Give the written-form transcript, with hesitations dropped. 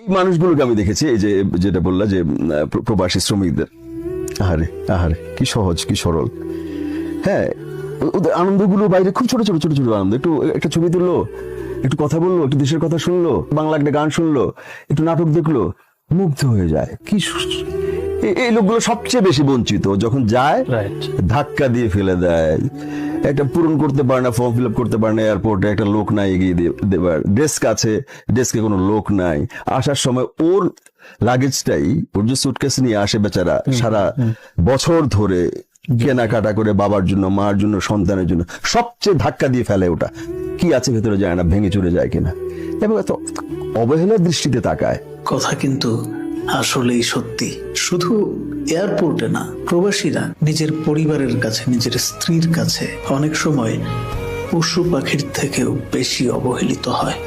এই মানুষগুলোকে আমি দেখেছি, এই যে যেটা বললা যে প্রবাসী শ্রমিকদের, আহারে আহারে কি সহজ কি সরল। হ্যাঁ, ওদের আনন্দগুলো বাইরে খুব ছোট ছোট ছোট ছোট আনন্দ। একটু একটা ছবি তুললো, একটু কথা বললো, একটু দেশের কথা শুনলো, বাংলা একটা গান শুনলো, একটু নাটক দেখলো, মুগ্ধ হয়ে যায়। কি এই লোকগুলো সবচেয়ে বেশি বঞ্চিত। যখন যায় ধাক্কা দিয়ে ফেলে দেয়, একটা পূরণ করতে পারে না, ফর্ম ফিল আপ করতে পারে না, এয়ারপোর্টে একটা লোক নাই এগিয়ে দেবার, ডেস্ক আছে, ডেস্কে কোনো লোক নাই, আসার সময় ওর লাগেজটাই, ওর যে সুটকেস নিয়ে আসে বেচারা সারা বছর ধরে কেনাকাটা করে বাবার জন্য, মার জন্য, সন্তানের জন্য, সবচেয়ে ধাক্কা দিয়ে ফেলে ওটা। কি আছে ভেতরে যায় না, ভেঙে চলে যায় কিনা, এবং এত অবহেলার দৃষ্টিতে তাকায়। কথা কিন্তু আসলেই সত্যি। শুধু এয়ারপোর্টে না, প্রবাসীরা নিজের পরিবারের কাছে, নিজের স্ত্রীর কাছে অনেক সময় পশু পাখির থেকেও বেশি অবহেলিত হয়।